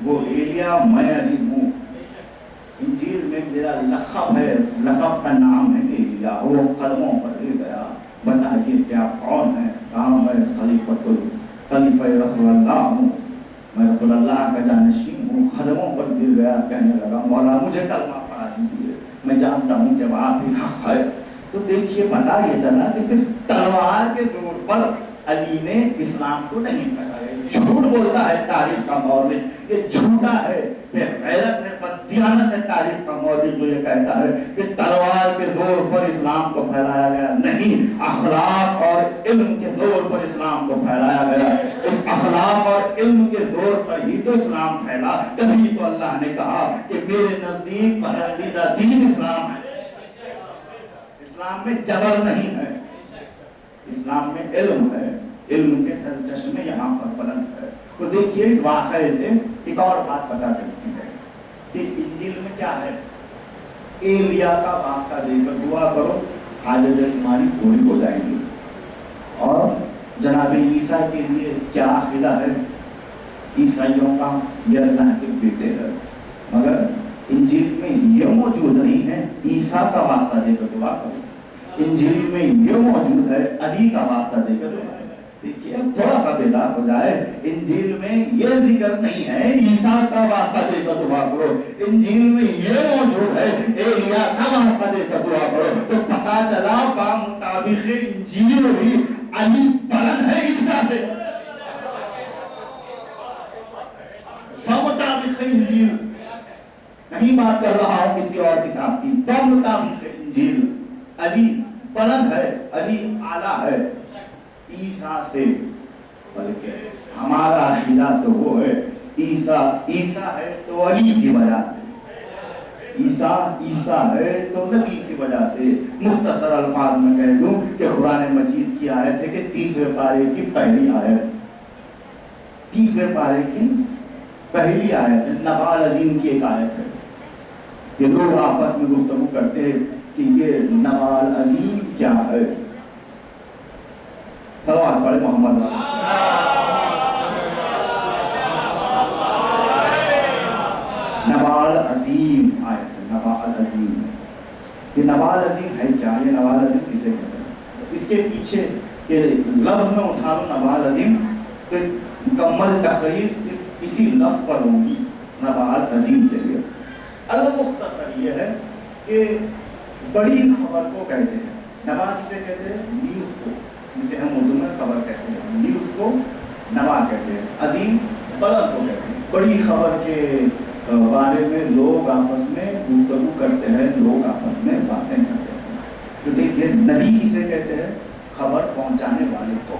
وہ ایلیا میں علی ہوں. انجیل میں میرا لقب ہے، لقب کا نام ہے ایلیا. وہ قدموں پر لے گیا، بتائیے کیا کون ہے؟ کہا میں خلیفہ رسول اللہ ہوں، میں رسول اللہ کا جانشین ہوں. قدموں پر گر گیا، کہنے لگا مولا مجھے کلمہ پڑھا دیجیے، میں جانتا ہوں کہ آپ ہی حق ہے. تو دیکھیے پتا یہ چلا کہ صرف تلوار کے زور پر علی نے اسلام کو نہیں پھیلایا. جھوٹ بولتا ہے تاریخ کا مورخ، یہ جھوٹا ہے، بے غیرت ہے، بددیانت ہے تاریخ کا مورخ جو یہ کہتا ہے کہ تلوار کے زور پر اسلام کو پھیلایا گیا. نہیں، اخلاق اور علم کے زور پر اسلام کو پھیلایا گیا. اس اخلاق اور علم کے زور پر ہی تو اسلام پھیلا. تبھی تو اللہ نے کہا کہ میرے نزدیک پسندیدہ دین اسلام ہے. اسلام میں جبر نہیں ہے، اسلام میں علم ہے. علم کے سر چشمے یہاں پر بلند ہے. تو دیکھیے اس واقعے سے ایک اور بات پتہ چلتی ہے کہ انجیل میں کیا ہے. ایلیا کا واسطہ دے کر دعا کرو، حاجت تمہاری پوری ہو جائیں گی. اور جناب عیسیٰ کے لیے کیا عقیدہ ہے؟ عیسائیوں کا یہ اللہ کے بیٹے ہے، مگر انجیل میں یہ موجود نہیں ہے عیسیٰ کا واسطہ دے کر دعا کرو. انجیل میں یہ موجود ہے علی کا واسطہ دے کر دعا کرو. دیکھیے تھوڑا سا بیدار ہو جائے. انجیل میں یہ ذکر نہیں ہے عیسیٰ کا واسطہ دے کر دعا کرو، انجیل میں یہ موجود ہے ایلیا کا واسطہ دے کر دعا کرو. تو پتا چلا بمطابق انجیل بھی علی بلند ہے عیسیٰ سے. بمطابق انجیل نہیں بات کر رہا ہوں کسی اور کتاب کی. بمطابق انجیل علی بلند ہے، علی اعلیٰ ہے عیسیٰ سے. بلکہ ہمارا عقیدہ تو وہ ہے عیسیٰ ہے تو علی کی وجہ سے، عیسیٰ ہے تو نبی کی وجہ سے. مختصر الفاظ میں کہہ دوں کہ قرآن مجید کی آیت ہے کہ 30ویں پارے کی پہلی آیت، 30ویں پارے کی پہلی آیت ہے، نبال عظیم کی ایک آیت ہے. یہ لوگ آپس میں گفتگو کرتے ہیں کہ یہ نبال عظیم کیا ہے. صلوات پڑھے محمد. نبال عظیم آیت ہے، نبال عظیم. یہ نبال عظیم ہے کیا؟ یہ نبال عظیم کسے کہتے ہیں؟ اس کے پیچھے یہ لفظ میں اٹھا لو نبال عظیم تو مکمل تقریر صرف اسی لفظ پر ہوگی نبال عظیم کے لیے. المختصر یہ ہے کہ بڑی خبر کو کہتے ہیں. نبا کسے کہتے ہیں؟ نیوز کو، جسے ہم اردو میں خبر کہتے ہیں، نیوز کو نبا کہتے ہیں. عظیم بلند کو کہتے ہیں. بڑی خبر کے بارے میں لوگ آپس میں گفتگو کرتے ہیں، لوگ آپس میں باتیں کرتے ہیں. تو دیکھیے نبی کسے کہتے ہیں؟ خبر پہنچانے والے کو.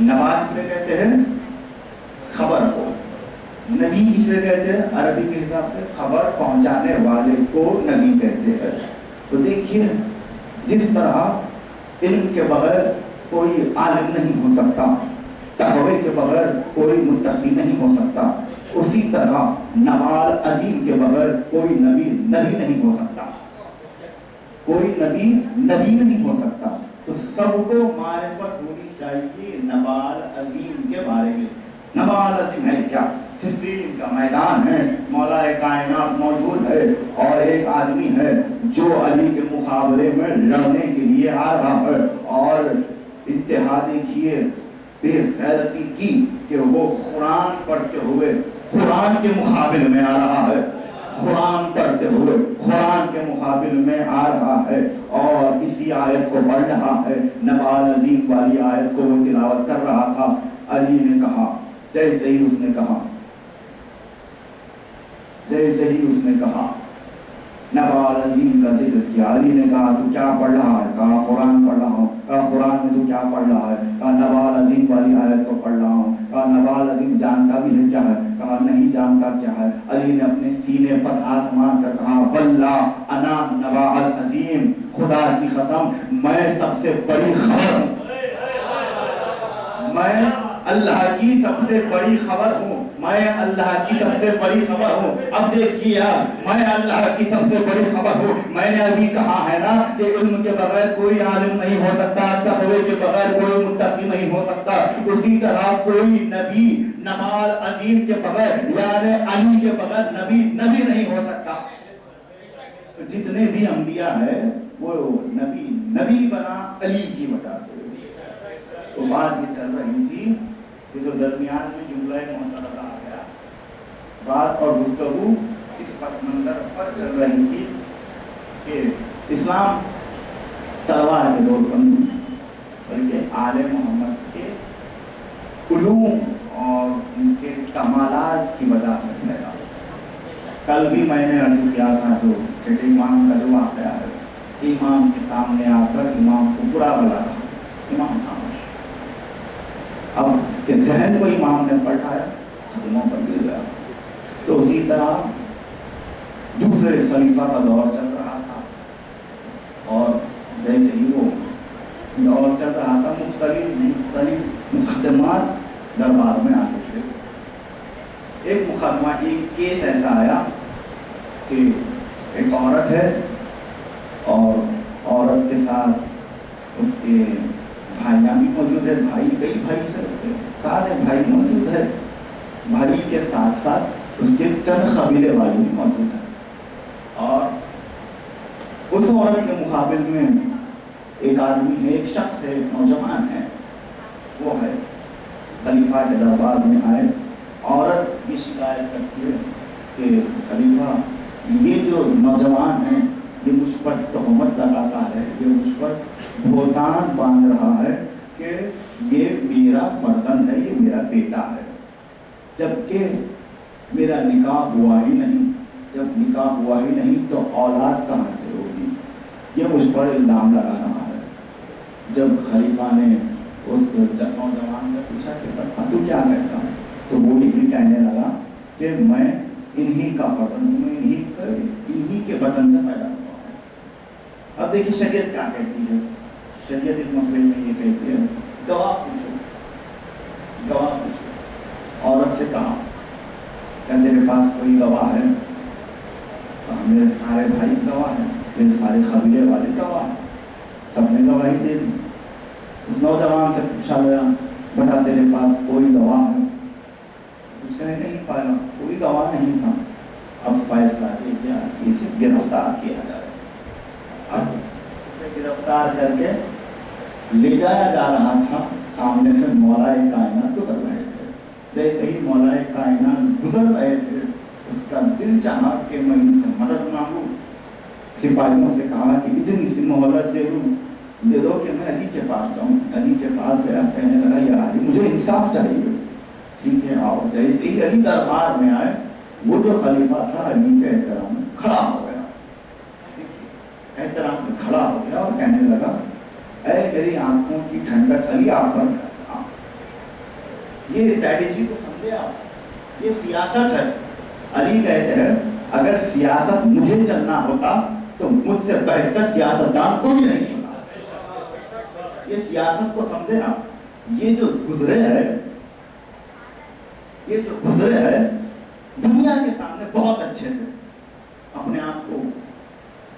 نبا کسے کہتے ہیں؟ خبر کو. نبی کسے کہتے ہیں؟ عربی کے حساب سے خبر پہنچانے والے کو نبی کہتے ہیں. تو دیکھیے جس طرح علم کے بغیر کوئی عالم نہیں ہو سکتا، تقوی کے بغیر کوئی متقی نہیں ہو سکتا، اسی طرح نبال عظیم کے بغیر کوئی نبی نہیں ہو سکتا، کوئی نبی نہیں ہو سکتا. تو سب کو معرفت ہونی چاہیے نبال عظیم کے بارے میں. نبال عظیم ہے کیا؟ صفین کا میدان ہے، مولا کائنات موجود ہے اور ایک آدمی ہے جو علی کے مقابلے میں لڑنے کے لیے آ رہا ہے اور اتحادی کیے، بے غیرتی کی کہ وہ قرآن پڑھتے ہوئے قرآن کے مقابل میں آ رہا ہے، قرآن پڑھتے ہوئے قرآن کے مقابل میں آ رہا ہے اور اسی آیت کو پڑھ رہا ہے. نبال عظیم والی آیت کو وہ تلاوت کر رہا تھا. علی نے کہا، جیسے ہی اس نے کہا نبال عظیم کا ذکر کیا. علی نے کہا تو کیا پڑھ رہا ہے؟ کہا قرآن پڑھ رہا ہوں. کہا قرآن میں تو کیا پڑھ رہا ہے؟ کہا نبال عظیم والی آیت کو پڑھ رہا ہوں. کہا نبال عظیم جانتا بھی ہے کیا ہے؟ کہا نہیں جانتا کیا ہے. علی نے اپنے سینے پر ہاتھ مار کر کہا واللہ انا نبال عظیم، خدا کی قسم میں سب سے بڑی خبر ہوں، میں اللہ کی سب سے بڑی خبر ہوں. میں اللہ کی سب سے بڑی خبر ہوں. اب دیکھیے میں اللہ کی سب سے بڑی خبر ہوں. میں نے ابھی کہا ہے نا کہ علم کے بغیر کوئی عالم نہیں ہو سکتا, تقوی کے بغیر کوئی متقی نہیں ہو سکتا. اسی طرح کوئی نبی نمال عظیم کے بغیر یعنی علی کے بغیر نبی نہیں ہو سکتا. جتنے بھی انبیاء ہیں وہ نبی بنا علی کی وجہ سے. تو بات یہ چل رہی تھی کہ جو درمیان میں جملہ معترضہ آ گیا, بات اور گفتگو اس پس منظر پر چل رہی تھی کہ اسلام تلوار کے دور پر نہیں بلکہ آل محمد کے علوم اور ان کے کمالات کی وجہ سے پھیلا. کل بھی میں نے عرض کیا تھا جو چھٹے امام کا جو واقعہ ہے, امام کے سامنے آ کر امام کو برا بلا رہا, امام خاموش. اب اس کے ذہن کو امام نے پلٹایا, قدموں پر گر گیا. تو اسی طرح دوسرے خلیفہ کا دور چل رہا تھا اور جیسے ہی وہ دور چل رہا تھا مختلف مقدمات دربار میں آتے تھے. ایک مقدمہ ایک کیس ایسا آیا کہ ایک عورت ہے اور عورت کے ساتھ اس کے بھائیاں بھی موجود ہے, کئی بھائی سے اس کے سارے بھائی موجود ہے. بھائی کے ساتھ ساتھ اس کے چند قبیلے والے بھی موجود ہیں. اور اس عورت کے مقابل میں ایک آدمی ہے, ایک شخص ہے, نوجوان ہے, وہ ہے خلیفہ کے دربار میں آئے. عورت یہ شکایت کرتی ہے کہ خلیفہ یہ جو نوجوان ہے یہ مجھ پر تہمت لگاتا ہے, یہ مجھ پر بہتان باندھ رہا ہے کہ یہ میرا فرزند ہے, یہ میرا بیٹا ہے, جبکہ میرا نکاح ہوا ہی نہیں. جب نکاح ہوا ہی نہیں تو اولاد کہاں سے ہوگی, یہ مجھ پر الزام لگا رہا ہے. جب خلیفہ نے اس نوجوان سے پوچھا کہ تو کیا کہتا ہے, تو وہ یہی کہنے لگا کہ میں انہی کا فرزند ہوں, میں انہی کے بدن سے پیدا ہوا ہوں. اب دیکھیے شریعت کیا کہتی ہے. شریعت اس مسئلے میں یہ کہتی ہے گواہ پوچھو. عورت سے کہا کیا تیرے پاس کوئی گواہ ہے؟ میرے سارے بھائی گواہ ہیں, میرے سارے قبیلے والے گواہ ہیں, سب نے گواہی دے دی. اس نوجوان سے پوچھا گیا بتا تیرے پاس کوئی گواہ ہے؟ کچھ کہہ نہیں پایا, کوئی گواہ نہیں تھا. اب فیصلہ کیا اسے گرفتار کیا جائے. اب اسے گرفتار کر کے لے جایا جا رہا تھا. سامنے سے مولائے کائنات گزر رہے تھے. جیسے ہی مولائے کائنات گزر رہے تھے اس کا دل چاہا کہ میں ان سے مدد مانگوں. سپاہیوں سے کہا کہ اتنی سی مہلت دے دو کہ میں علی کے پاس جاؤں. علی کے پاس گیا, کہنے لگا یا علی مجھے انصاف چاہیے. ٹھیک ہے آؤ. جیسے ہی علی دربار میں آئے وہ جو خلیفہ تھا علی کے احترام میں کھڑا ہو گیا, احترام میں کھڑا ہو گیا اور کہنے لگا اے میری آنکھوں کی ٹھنڈک علی آپ پر. یہ اسٹریٹجی کو سمجھے آپ, یہ سیاست ہے. علی کہتے ہیں اگر سیاست مجھے چلنا ہوتا تو مجھ سے بہتر سیاستدان کوئی نہیں ہوتا. یہ سیاست کو سمجھے نا. یہ جو گزرے ہے دنیا کے سامنے بہت اچھے تھے, اپنے آپ کو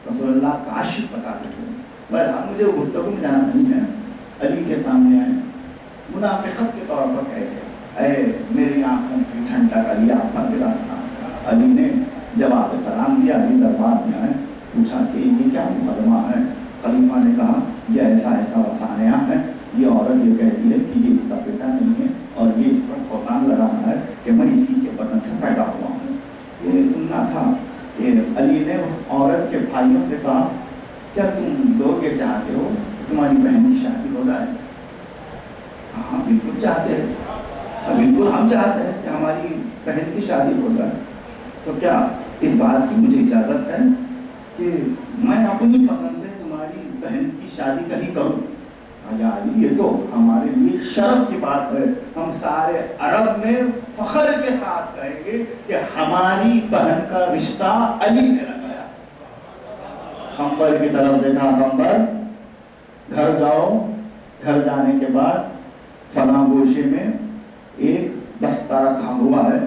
رسول اللہ کا عاشق بتاتے تھے. بہرحال مجھے گفتگو میں جانا نہیں ہے. علی کے سامنے آئے, منافقت کے طور پر کہتے اے میری آنکھوں کی ٹھنڈک علی آپ پر گرا. علی نے جواب سلام دیا. علی دربار میں آئے, پوچھا کہ یہ کیا مقدمہ ہے. خلیفہ نے کہا یہ ایسا وسانیہ ہے, یہ عورت یہ کہتی ہے کہ یہ اس کا بیٹا نہیں ہے اور یہ اس پر بہتان لگا رہا ہے کہ میں اسی کے بدن سے پیدا ہوا ہوں. یہ سننا تھا کہ علی نے اس عورت کے بھائیوں سے کہا کیا تم لوگ یہ چاہتے ہو تمہاری بہن کی شادی ہو جائے؟ ہاں بالکل چاہتے ہیں, بالکل ہم چاہتے ہیں کہ ہماری بہن کی شادی ہو جائے. تو کیا اس بات کی مجھے اجازت ہے کہ میں اپنی پسند سے تمہاری بہن کی شادی کہیں کروں؟ یا علی یہ تو ہمارے لیے شرف کی بات ہے. ہم سارے عرب میں فخر کے ساتھ کہیں گے کہ ہماری بہن کا رشتہ علی نے لگایا. خنبر کی طرف دیکھا, خنبر گھر جاؤ. گھر جانے کے بعد فلاں گوشے میں ایک بستہ رکھا ہوا ہے,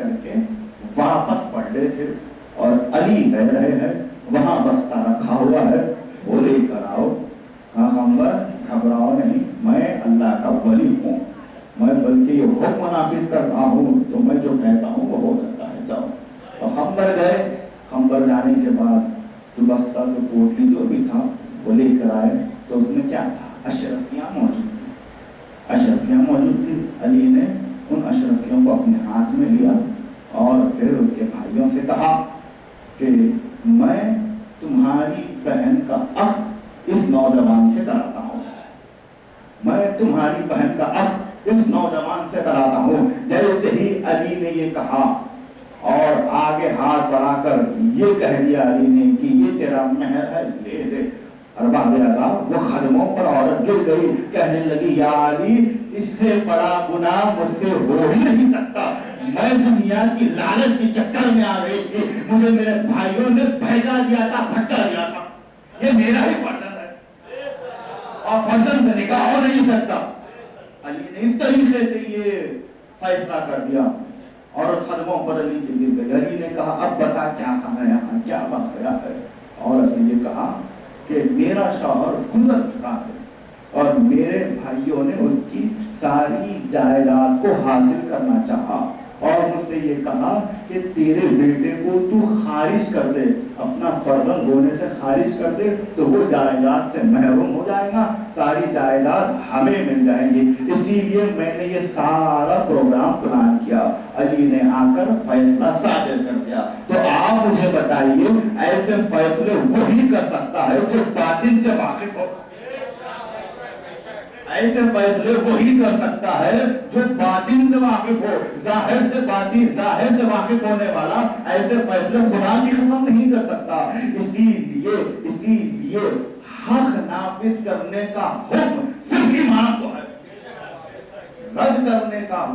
کر کے واپس پڑھ رہے تھے اور علی کہہ رہے ہیں وہاں بستہ رکھا ہوا ہے وہ لے کر آؤ. پیغمبر گھبراؤ نہیں، میں اللہ کا ولی ہوں، میں بلکہ یہ حکم نافذ کر رہا ہوں، تو میں جو کہتا ہوں وہ ہو جاتا ہے، جاؤ. اور خنبر گئے. خنبر جانے کے بعد جو بستہ جو پوٹلی جو بھی تھا وہ لے کر آئے تو اس میں کیا تھا؟ اشرفیاں موجود تھیں. اشرفیاں موجود تھیں. علی نے ان اشرفیوں کو اپنے ہاتھ میں لیا اور پھر اس کے بھائیوں سے کہا کہ میں تمہاری بہن کا عقد اس نوجوان سے کراتا ہوں، میں تمہاری بہن کا عقد اس نوجوان سے کراتا ہوں. جیسے ہی علی نے یہ کہا اور آگے ہاتھ بڑھا کر یہ کہہ دیا علی نے کہ یہ تیرا مہر ہے، لے لے. اور بعد ازاں وہ خدموں پر عورت گر گئی، کہنے لگی یا علی اس سے بڑا گناہ مجھ سے ہو ہی نہیں سکتا، میں دنیا کی لالچ کے چکر میں آ گئی تھی، مجھے میرے بھائیوں نے بھیجا دیا تھا، بھٹکا دیا تھا، یہ میرا ہی فرزند ہے اور فرزند سے نکاح ہو نہیں سکتا. علی نے اس طریقے سے یہ فیصلہ کر دیا اور خدموں پر علی کے گر گئی. علی نے کہا اب بتا کیا سنا یہاں کیا بن گیا ہے. عورت نے یہ کہا کہ میرا شوہر گزر چکا ہے اور میرے بھائیوں نے اس کی ساری جائیداد کو حاصل کرنا چاہا اور مجھ سے یہ کہا کہ تیرے بیٹے کو تو خارج کر دے، اپنا فرزند ہونے سے خارج کر دے تو وہ جائیداد سے محروم ہو جائے گا، ساری جائیداد ہمیں مل جائیں گی. اسی لیے میں نے یہ سارا پروگرام پلان کیا. علی نے آ کر فیصلہ صادر کر دیا. تو آپ مجھے بتائیے ایسے فیصلے وہی کر سکتا ہے جو باطن سے واقف ہو، ایسے فیصلے وہی کر سکتا ہے جو باطن سے واقف ہو. ظاہر سے باطن، ظاہر سے واقف ہونے والا ایسے فیصلے خدا کی قسم نہیں کر سکتا. اسی لیے حق نافذ کرنے کا حکم صرف ایمان کو ہے، رد کرنے کا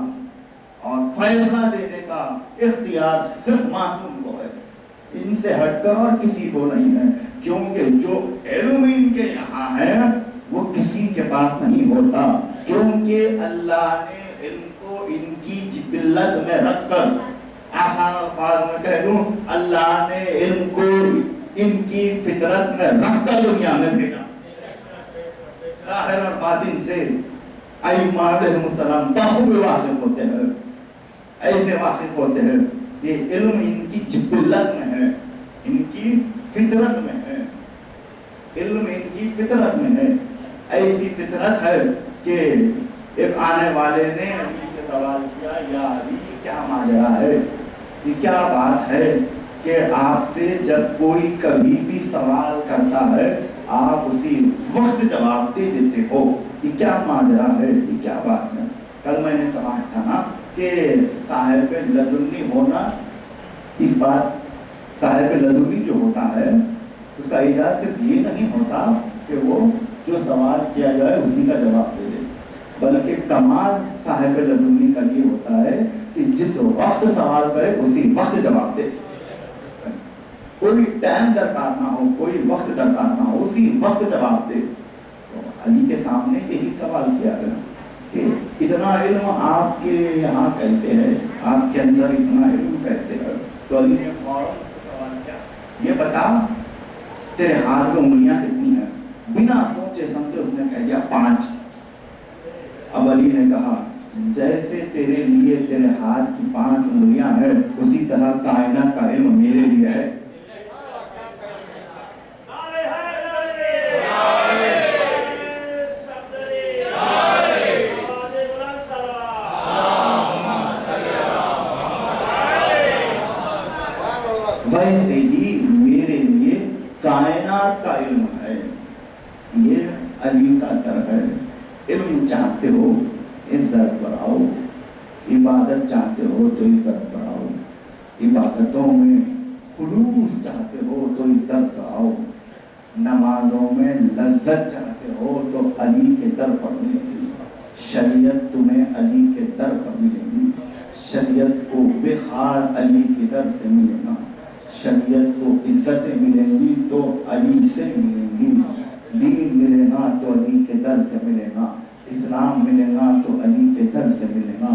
اور فیصلہ دینے کا اختیار صرف معصوم کو ہے، ان سے ہٹ کر اور کسی کو نہیں ہے. کیونکہ جو علم ان کے یہاں ہے وہ کسی کے پاس نہیں ہوتا، کیونکہ اللہ نے ان کو ان کی جبلت میں رکھ کر، آسان الفاظ میں کہہ دوں، اللہ نے ان کو ان کی فطرت میں رکھ کر دنیا میں بھیجا. ظاہر اور باطن سے ائمہ علیہ السلام بخوبی واقف ہوتے ہیں، ایسے واقف ہوتے ہیں کہ علم ان کی جبلت میں ہے، ان کی فطرت میں ہے، علم ان کی فطرت میں ہے. ایسی فطرت ہے کہ ایک آنے والے نے علی سے سوال کیا یا علی کیا ماجرا ہے، یہ کیا بات ہے کہ آپ سے جب کوئی کبھی بھی سوال کرتا ہے آپ اسی وقت جواب دے دیتے ہو، یہ کیا ماجرا ہے، یہ کیا بات ہے. کل میں نے کہا تھا نا کہ صاحب لدنی ہونا، اس بات صاحب لدنی جو ہوتا ہے اس کا اجازت صرف یہ نہیں ہوتا کہ وہ جو سوال کیا جائے اسی کا جواب دے دے، بلکہ کمال صاحب لدنی کا یہ ہوتا ہے کہ جس وقت سوال کرے اسی وقت جواب دے، کوئی ٹائم درکار نہ ہو، کوئی وقت درکار نہ ہو، اسی وقت جواب دے. تو علی کے سامنے یہی سوال کیا گیا کہ اتنا علم آپ کے یہاں کیسے ہے، آپ کے اندر اتنا علم کیسے ہے. تو علی نے فوراً سوال کیا یہ بتا تیرے ہاتھ میں انگلیاں کتنی ہیں. بنا سوچے سمجھے اس نے کہہ دیا 5. اب علی نے کہا جیسے تیرے لیے تیرے ہاتھ کی 5 انگلیاں ہیں اسی طرح کائنات کا علم میرے لیے ہے. ویسے ہی میرے لیے کائنات کا علم ہے. یہ علی کا در ہے. علم چاہتے ہو اس در پر آؤ، عبادت چاہتے ہو تو اس در پر آؤ، عبادتوں میں خلوص چاہتے ہو تو اس در پر آؤ، نمازوں میں لذت چاہتے ہو تو علی کے در پر ملے گی. شریعت تمہیں علی کے در پر ملے گی. شریعت کو وقار علی کے در سے ملے گا. شریعت کو عزتیں ملیں گی تو علی سے ملیں گی. دین ملے گا تو علی کے در سے ملے گا. اسلام ملے گا تو علی کے در سے ملے گا.